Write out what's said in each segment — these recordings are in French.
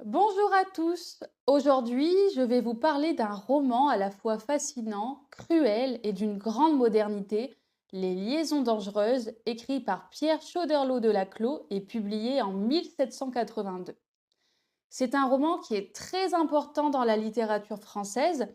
Bonjour à tous. Aujourd'hui, je vais vous parler d'un roman à la fois fascinant, cruel et d'une grande modernité, Les Liaisons dangereuses, écrit par Pierre Choderlos de Laclos et publié en 1782. C'est un roman qui est très important dans la littérature française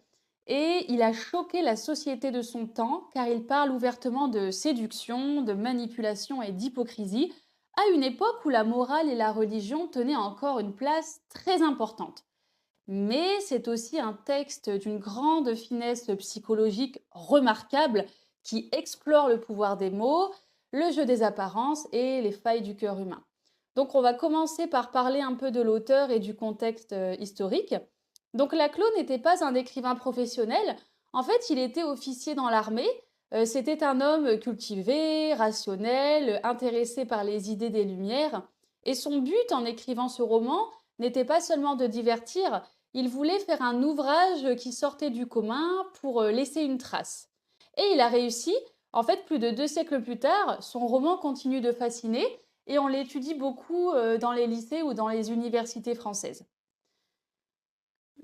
et il a choqué la société de son temps car il parle ouvertement de séduction, de manipulation et d'hypocrisie à une époque où la morale et la religion tenaient encore une place très importante. Mais c'est aussi un texte d'une grande finesse psychologique remarquable qui explore le pouvoir des mots, le jeu des apparences et les failles du cœur humain. Donc on va commencer par parler un peu de l'auteur et du contexte historique. Donc Laclos n'était pas un écrivain professionnel, en fait il était officier dans l'armée. C'était un homme cultivé, rationnel, intéressé par les idées des Lumières, et son but en écrivant ce roman n'était pas seulement de divertir, il voulait faire un ouvrage qui sortait du commun pour laisser une trace. Et il a réussi. En fait, plus de 2 siècles plus tard, son roman continue de fasciner et on l'étudie beaucoup dans les lycées ou dans les universités françaises.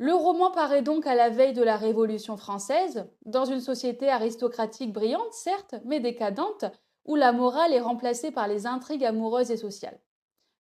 Le roman paraît donc à la veille de la Révolution française, dans une société aristocratique brillante, certes, mais décadente, où la morale est remplacée par les intrigues amoureuses et sociales.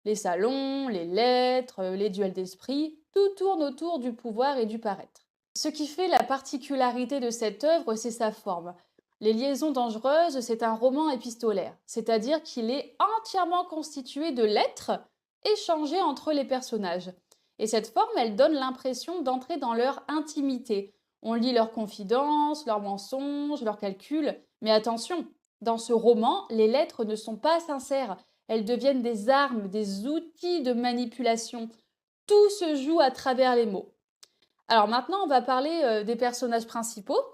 Les salons, les lettres, les duels d'esprit, tout tourne autour du pouvoir et du paraître. Ce qui fait la particularité de cette œuvre, c'est sa forme. Les Liaisons dangereuses, c'est un roman épistolaire, c'est-à-dire qu'il est entièrement constitué de lettres échangées entre les personnages. Et cette forme, elle donne l'impression d'entrer dans leur intimité. On lit leurs confidences, leurs mensonges, leurs calculs. Mais attention, dans ce roman, les lettres ne sont pas sincères. Elles deviennent des armes, des outils de manipulation. Tout se joue à travers les mots. Alors maintenant, on va parler des personnages principaux.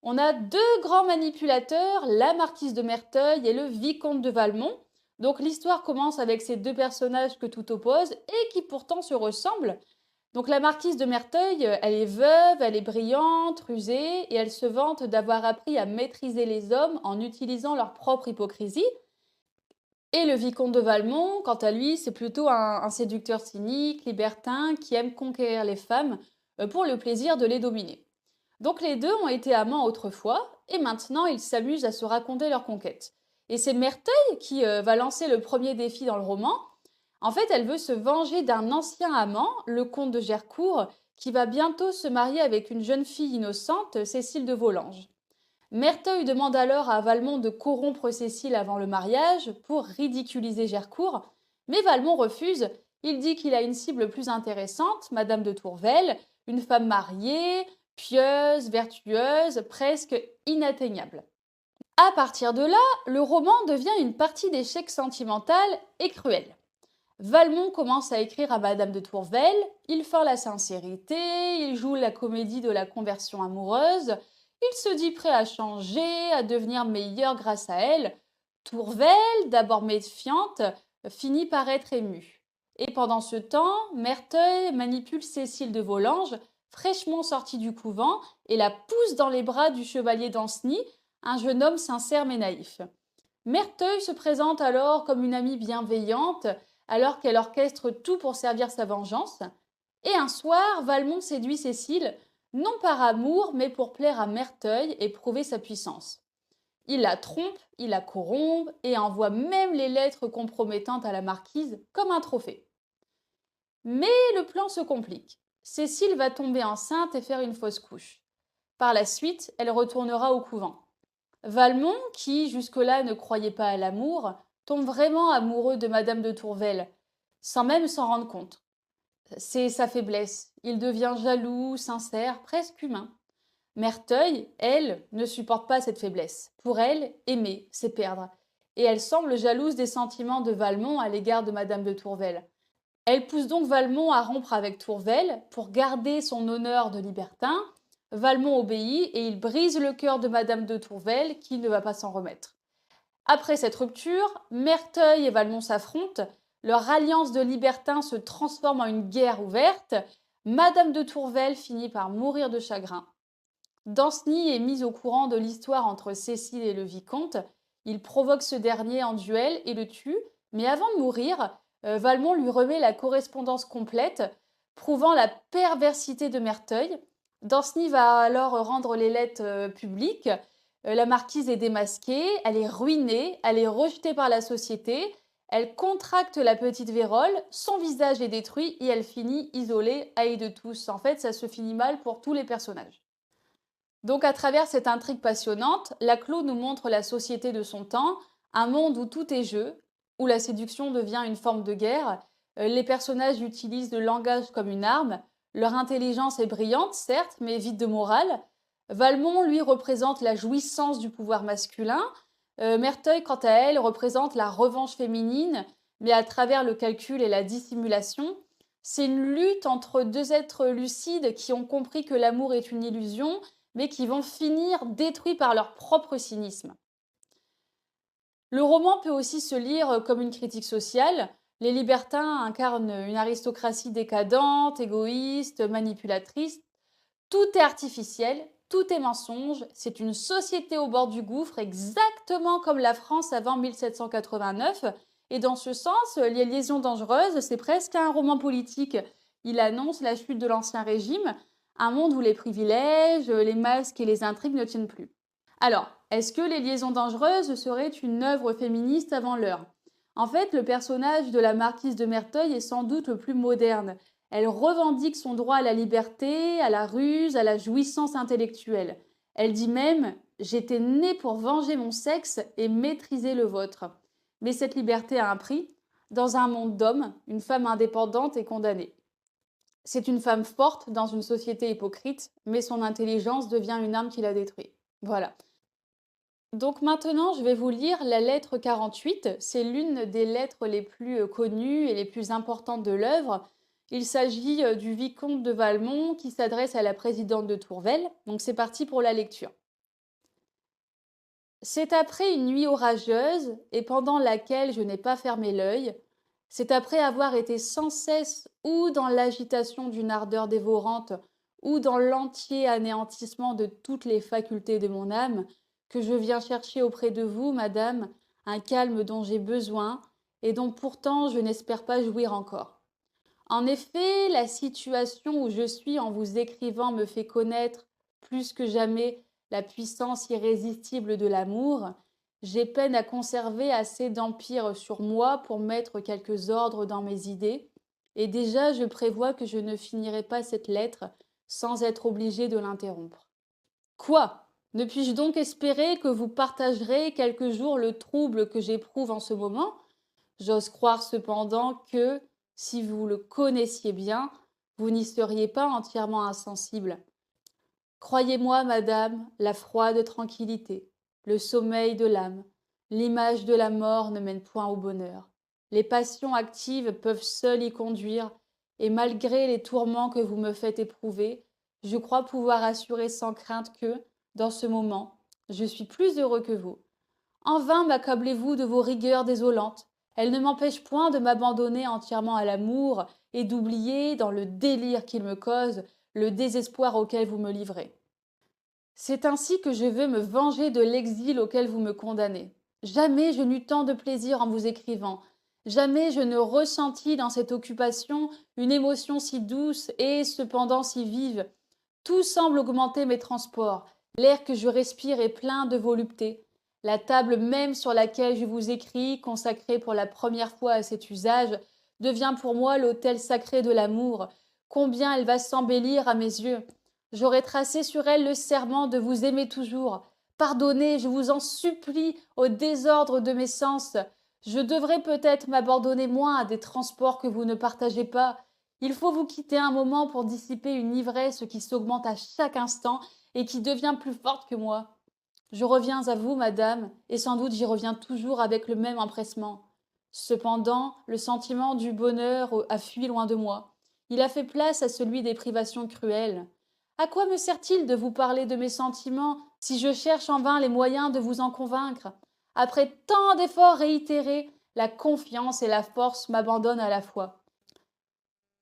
On a deux grands manipulateurs, la marquise de Merteuil et le vicomte de Valmont. Donc l'histoire commence avec ces deux personnages que tout oppose et qui pourtant se ressemblent. Donc la marquise de Merteuil, elle est veuve, elle est brillante, rusée et elle se vante d'avoir appris à maîtriser les hommes en utilisant leur propre hypocrisie. Et le vicomte de Valmont, quant à lui, c'est plutôt un séducteur cynique, libertin, qui aime conquérir les femmes pour le plaisir de les dominer. Donc les deux ont été amants autrefois, et maintenant ils s'amusent à se raconter leur conquête. Et c'est Merteuil qui va lancer le premier défi dans le roman. En fait, elle veut se venger d'un ancien amant, le comte de Gercourt, qui va bientôt se marier avec une jeune fille innocente, Cécile de Volanges. Merteuil demande alors à Valmont de corrompre Cécile avant le mariage pour ridiculiser Gercourt, mais Valmont refuse. Il dit qu'il a une cible plus intéressante, Madame de Tourvel, une femme mariée, pieuse, vertueuse, presque inatteignable. À partir de là, le roman devient une partie d'échec sentimental et cruel. Valmont commence à écrire à Madame de Tourvel, il feint la sincérité, il joue la comédie de la conversion amoureuse, il se dit prêt à changer, à devenir meilleur grâce à elle. Tourvel, d'abord méfiante, finit par être émue. Et pendant ce temps, Merteuil manipule Cécile de Volanges, fraîchement sortie du couvent, et la pousse dans les bras du chevalier d'Ancenis, un jeune homme sincère mais naïf. Merteuil se présente alors comme une amie bienveillante, alors qu'elle orchestre tout pour servir sa vengeance. Et un soir, Valmont séduit Cécile, non par amour, mais pour plaire à Merteuil et prouver sa puissance. Il la trompe, il la corrompt et envoie même les lettres compromettantes à la marquise comme un trophée. Mais le plan se complique. Cécile va tomber enceinte et faire une fausse couche. Par la suite, elle retournera au couvent. Valmont, qui jusque-là ne croyait pas à l'amour, tombe vraiment amoureux de Madame de Tourvel, sans même s'en rendre compte. C'est sa faiblesse. Il devient jaloux, sincère, presque humain. Merteuil, elle, ne supporte pas cette faiblesse. Pour elle, aimer, c'est perdre. Et elle semble jalouse des sentiments de Valmont à l'égard de Madame de Tourvel. Elle pousse donc Valmont à rompre avec Tourvel pour garder son honneur de libertin. Valmont obéit et il brise le cœur de Madame de Tourvel qui ne va pas s'en remettre. Après cette rupture, Merteuil et Valmont s'affrontent. Leur alliance de libertins se transforme en une guerre ouverte. Madame de Tourvel finit par mourir de chagrin. Danceny est mis au courant de l'histoire entre Cécile et le vicomte. Il provoque ce dernier en duel et le tue, mais avant de mourir, Valmont lui remet la correspondance complète prouvant la perversité de Merteuil. Danceny va alors rendre les lettres publiques. La marquise est démasquée, elle est ruinée, elle est rejetée par la société, elle contracte la petite vérole, son visage est détruit et elle finit isolée, haïe de tous. En fait, ça se finit mal pour tous les personnages. Donc, à travers cette intrigue passionnante, Laclos nous montre la société de son temps, un monde où tout est jeu, où la séduction devient une forme de guerre. Les personnages utilisent le langage comme une arme. Leur intelligence est brillante, certes, mais vide de morale. Valmont, lui, représente la jouissance du pouvoir masculin. Merteuil, quant à elle, représente la revanche féminine, mais à travers le calcul et la dissimulation. C'est une lutte entre deux êtres lucides qui ont compris que l'amour est une illusion mais qui vont finir détruits par leur propre cynisme. Le roman peut aussi se lire comme une critique sociale. Les libertins incarnent une aristocratie décadente, égoïste, manipulatrice. Tout est artificiel, tout est mensonge. C'est une société au bord du gouffre, exactement comme la France avant 1789. Et dans ce sens, Les Liaisons dangereuses, c'est presque un roman politique. Il annonce la chute de l'Ancien Régime, un monde où les privilèges, les masques et les intrigues ne tiennent plus. Alors, est-ce que Les Liaisons dangereuses serait une œuvre féministe avant l'heure? En fait, le personnage de la marquise de Merteuil est sans doute le plus moderne. Elle revendique son droit à la liberté, à la ruse, à la jouissance intellectuelle. Elle dit même: j'étais née pour venger mon sexe et maîtriser le vôtre. Mais cette liberté a un prix. Dans un monde d'hommes, une femme indépendante est condamnée. C'est une femme forte dans une société hypocrite, mais son intelligence devient une arme qui la détruit. Voilà. Donc maintenant, je vais vous lire la lettre 48. C'est l'une des lettres les plus connues et les plus importantes de l'œuvre. Il s'agit du vicomte de Valmont qui s'adresse à la présidente de Tourvel. Donc c'est parti pour la lecture. C'est après une nuit orageuse et pendant laquelle je n'ai pas fermé l'œil, c'est après avoir été sans cesse ou dans l'agitation d'une ardeur dévorante ou dans l'entier anéantissement de toutes les facultés de mon âme que je viens chercher auprès de vous, madame, un calme dont j'ai besoin et dont pourtant je n'espère pas jouir encore. En effet, la situation où je suis en vous écrivant me fait connaître plus que jamais la puissance irrésistible de l'amour. J'ai peine à conserver assez d'empire sur moi pour mettre quelques ordres dans mes idées, et déjà je prévois que je ne finirai pas cette lettre sans être obligée de l'interrompre. Quoi? Ne puis-je donc espérer que vous partagerez quelque jour le trouble que j'éprouve en ce moment? J'ose croire cependant que, si vous le connaissiez bien, vous n'y seriez pas entièrement insensible. Croyez-moi, madame, la froide tranquillité, le sommeil de l'âme, l'image de la mort ne mènent point au bonheur. Les passions actives peuvent seules y conduire, et malgré les tourments que vous me faites éprouver, je crois pouvoir assurer sans crainte que, dans ce moment, je suis plus heureux que vous. En vain m'accablez-vous de vos rigueurs désolantes. Elles ne m'empêchent point de m'abandonner entièrement à l'amour et d'oublier, dans le délire qu'il me cause, le désespoir auquel vous me livrez. C'est ainsi que je veux me venger de l'exil auquel vous me condamnez. Jamais je n'eus tant de plaisir en vous écrivant. Jamais je ne ressentis dans cette occupation une émotion si douce et cependant si vive. Tout semble augmenter mes transports. L'air que je respire est plein de volupté. La table même sur laquelle je vous écris, consacrée pour la première fois à cet usage, devient pour moi l'autel sacré de l'amour. Combien elle va s'embellir à mes yeux. J'aurais tracé sur elle le serment de vous aimer toujours. Pardonnez, je vous en supplie, au désordre de mes sens. Je devrais peut-être m'abandonner moins à des transports que vous ne partagez pas. Il faut vous quitter un moment pour dissiper une ivresse qui s'augmente à chaque instant et qui devient plus forte que moi. Je reviens à vous, madame, et sans doute j'y reviens toujours avec le même empressement. Cependant, le sentiment du bonheur a fui loin de moi. Il a fait place à celui des privations cruelles. À quoi me sert-il de vous parler de mes sentiments si je cherche en vain les moyens de vous en convaincre? Après tant d'efforts réitérés, la confiance et la force m'abandonnent à la fois.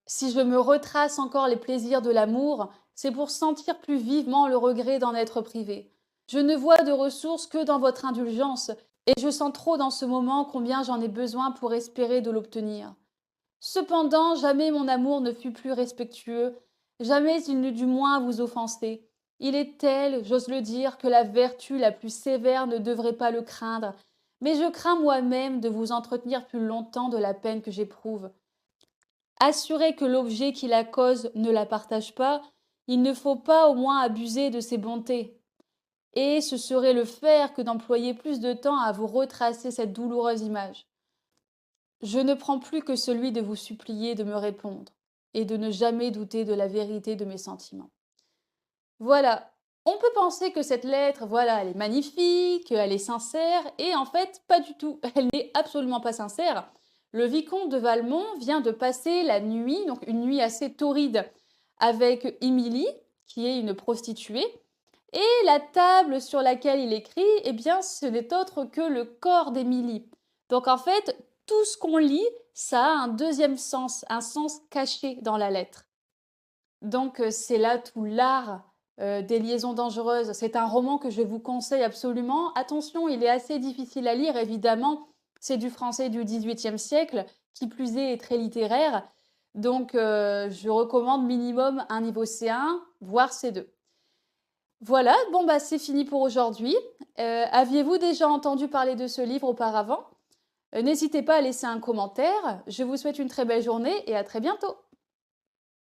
Si je me retrace encore les plaisirs de l'amour, c'est pour sentir plus vivement le regret d'en être privé. Je ne vois de ressources que dans votre indulgence, et je sens trop dans ce moment combien j'en ai besoin pour espérer de l'obtenir. Cependant, jamais mon amour ne fut plus respectueux, jamais il n'eut du moins à vous offenser. Il est tel, j'ose le dire, que la vertu la plus sévère ne devrait pas le craindre, mais je crains moi-même de vous entretenir plus longtemps de la peine que j'éprouve. Assuré que l'objet qui la cause ne la partage pas, il ne faut pas au moins abuser de ses bontés. Et ce serait le faire que d'employer plus de temps à vous retracer cette douloureuse image. Je ne prends plus que celui de vous supplier de me répondre et de ne jamais douter de la vérité de mes sentiments. Voilà, on peut penser que cette lettre, voilà, elle est magnifique, elle est sincère, et en fait, pas du tout. Elle n'est absolument pas sincère. Le vicomte de Valmont vient de passer la nuit, donc une nuit assez torride, avec Émilie, qui est une prostituée, et la table sur laquelle il écrit, eh bien, ce n'est autre que le corps d'Émilie. Donc en fait, tout ce qu'on lit, ça a un deuxième sens, un sens caché dans la lettre. Donc c'est là tout l'art des liaisons dangereuses. C'est un roman que je vous conseille absolument. Attention, il est assez difficile à lire, évidemment. C'est du français du XVIIIe siècle, qui plus est très littéraire. Donc je recommande minimum un niveau C1, voire C2. Voilà, bon bah c'est fini pour aujourd'hui. Aviez-vous déjà entendu parler de ce livre auparavant? N'hésitez pas à laisser un commentaire. Je vous souhaite une très belle journée et à très bientôt.